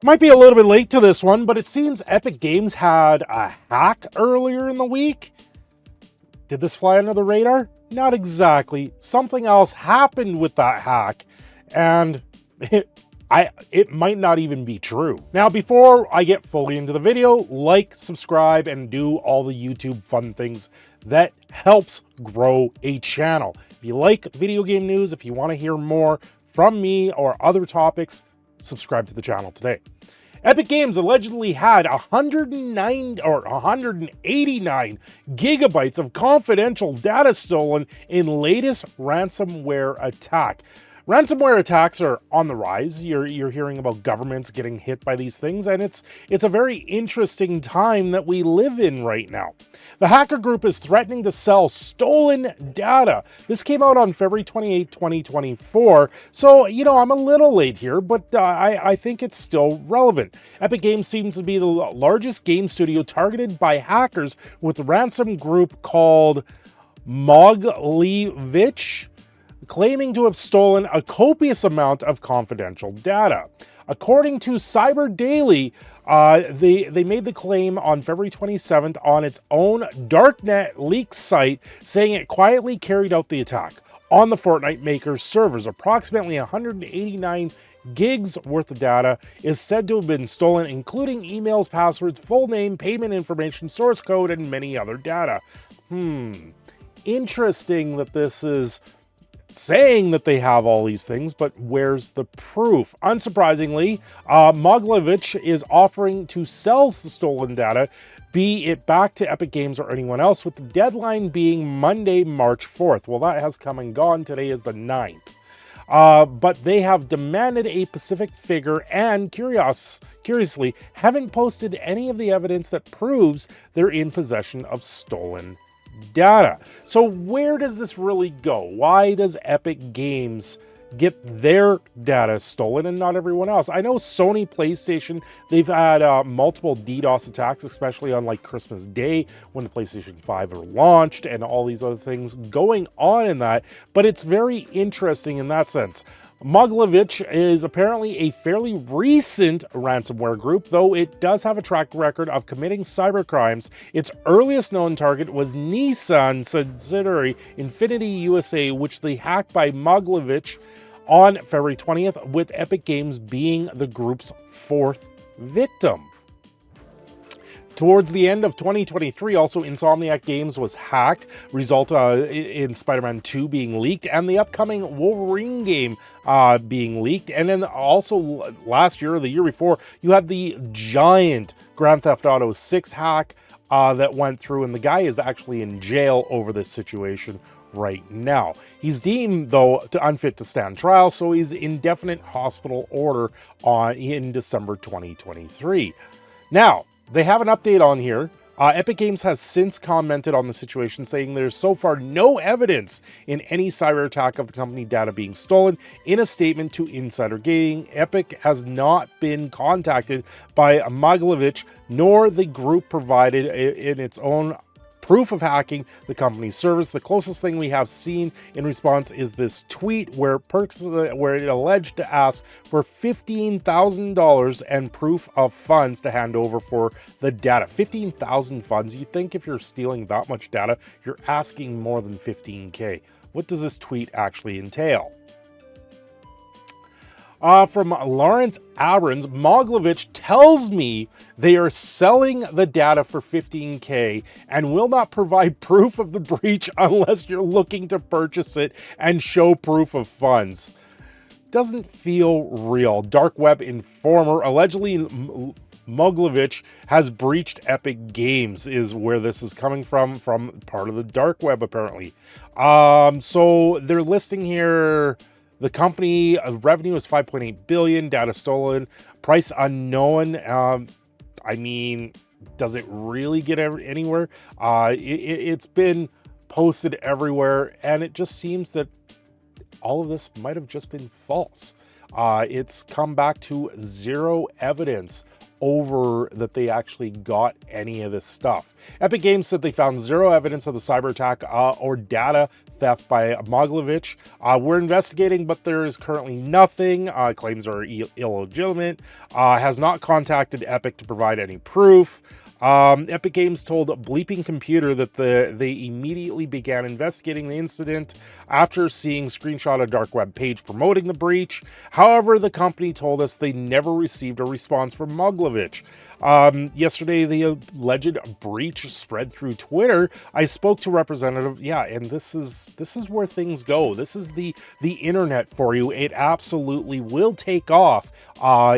Might be a little bit late to this one, but it seems Epic Games had a hack earlier in the week. Did this fly under the radar? Not exactly. Something else happened with that hack, and it might not even be true. Now, before I get fully into the video, like, subscribe, and do all the YouTube fun things that helps grow a channel. If you like video game news, if you want to hear more from me or other topics, subscribe to the channel today. Epic Games allegedly had 109 or 189 gigabytes of confidential data stolen in latest ransomware attack. Ransomware attacks are on the rise. You're hearing about governments getting hit by these things, and it's a very interesting time that we live in right now. The hacker group is threatening to sell stolen data. This came out on February 28, 2024, so, I'm a little late here, but I think it's still relevant. Epic Games seems to be the largest game studio targeted by hackers, with a ransom group called Moglivich claiming to have stolen a copious amount of confidential data. According to Cyber Daily, they made the claim on February 27th on its own darknet leak site, saying it quietly carried out the attack on the Fortnite maker's servers. Approximately 189 gigs worth of data is said to have been stolen, including emails, passwords, full name, payment information, source code, and many other data. Interesting that this is saying that they have all these things, but where's the proof? Unsurprisingly, Moglivich is offering to sell the stolen data, be it back to Epic Games or anyone else, with the deadline being Monday, March 4th. Well, that has come and gone. Today is the 9th. But they have demanded a specific figure and, curiously, haven't posted any of the evidence that proves they're in possession of stolen data. So where does this really go? Why does Epic Games get their data stolen and not everyone else? I know Sony PlayStation, they've had multiple DDoS attacks, especially on like Christmas Day when the PlayStation 5 are launched and all these other things going on in that, but it's very interesting in that sense. Moglivich is apparently a fairly recent ransomware group, though it does have a track record of committing cybercrimes. Its earliest known target was Nissan subsidiary Infinity USA, which they hacked by Moglivich on February 20th, with Epic Games being the group's fourth victim. Towards the end of 2023, also Insomniac Games was hacked, result in Spider-Man 2 being leaked, and the upcoming Wolverine game being leaked. And then also last year or the year before, you had the giant Grand Theft Auto 6 hack that went through, and the guy is actually in jail over this situation right now. He's deemed, though, unfit to stand trial, so he's indefinite hospital order in December 2023. Now, they have an update on here. Epic Games has since commented on the situation, saying there's so far no evidence in any cyber attack of the company data being stolen. In a statement to Insider Gaming, Epic has not been contacted by Moglivich, nor the group provided in its own proof of hacking the company's service. The closest thing we have seen in response is this tweet where it alleged to ask for $15,000 and proof of funds to hand over for the data. 15,000 funds. You'd think if you're stealing that much data, you're asking more than 15K. What does this tweet actually entail? From Lawrence Abrams, Moglivich tells me they are selling the data for 15K and will not provide proof of the breach unless you're looking to purchase it and show proof of funds. Doesn't feel real. Dark Web Informer, allegedly Moglivich has breached Epic Games, is where this is coming from part of the dark web apparently. So they're listing here. The company revenue is $5.8 billion, data stolen, price unknown. I mean, does it really get anywhere? It's been posted everywhere, and it just seems that all of this might have just been false. It's come back to zero evidence over that they actually got any of this stuff. Epic Games said they found zero evidence of the cyber attack or data theft by Mogilevich. We're investigating, but there is currently nothing. Claims are illegitimate. Has not contacted Epic to provide any proof. Epic Games told Bleeping Computer that they immediately began investigating the incident after seeing screenshot a dark web page promoting the breach. However, the company told us they never received a response from Mogilevich. Yesterday, the alleged breach spread through Twitter. I spoke to representative, and this is where things go. This is the internet for you. It absolutely will take off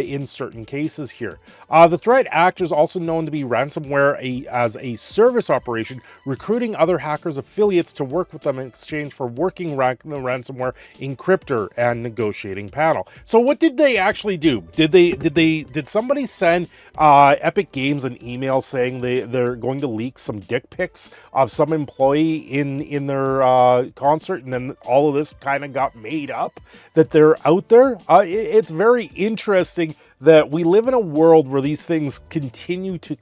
in certain cases here. The threat actor is also known to be ransomware as a service operation, recruiting other hackers' affiliates to work with them in exchange for working the ransomware encryptor and negotiating panel. So what did they actually do? Did somebody send Epic Games an email saying they're going to leak some dick pics of some employee in their concert, and then all of this kind of got made up that they're out there? It's very interesting that we live in a world where these things continue to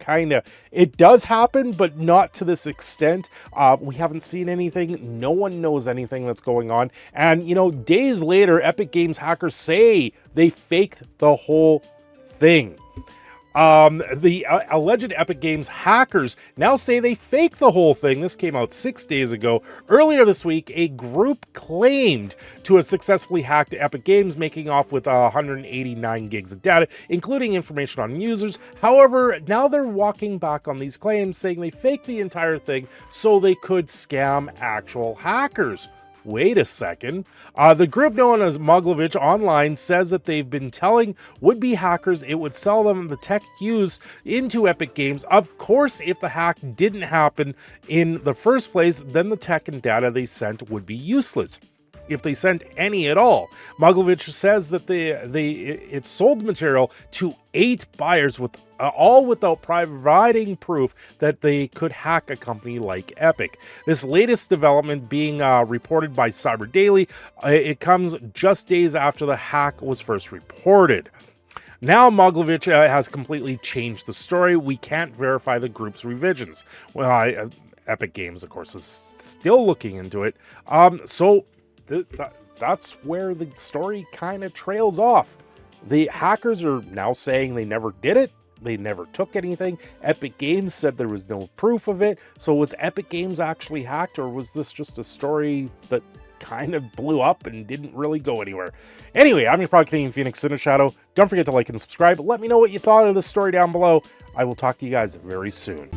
it does happen, but not to this extent. We haven't seen anything. No one knows anything that's going on. And, days later, Epic Games hackers say they faked the whole thing. The alleged Epic Games hackers now say they faked the whole thing. This came out 6 days ago. Earlier this week, a group claimed to have successfully hacked Epic Games, making off with 189 gigs of data, including information on users. However, now they're walking back on these claims, saying they faked the entire thing so they could scam actual hackers. Wait a second. The group known as Mogilevich Online says that they've been telling would-be hackers it would sell them the tech used into Epic Games. Of course, if the hack didn't happen in the first place, then the tech and data they sent would be useless, if they sent any at all. Mogilevich says that it sold material to 8 buyers all without providing proof that they could hack a company like Epic. This latest development being reported by Cyber Daily, it comes just days after the hack was first reported. Now Mogilevich has completely changed the story. We can't verify the group's revisions. Well, Epic Games, of course, is still looking into it. So that's where the story kind of trails off. The hackers are now saying they never did it. They never took anything. Epic Games said there was no proof of it. So was Epic Games actually hacked, or was this just a story that kind of blew up and didn't really go anywhere? Anyway, I'm your Product Canadian Phoenix, Cindershadow. Don't forget to like and subscribe. Let me know what you thought of this story down below. I will talk to you guys very soon.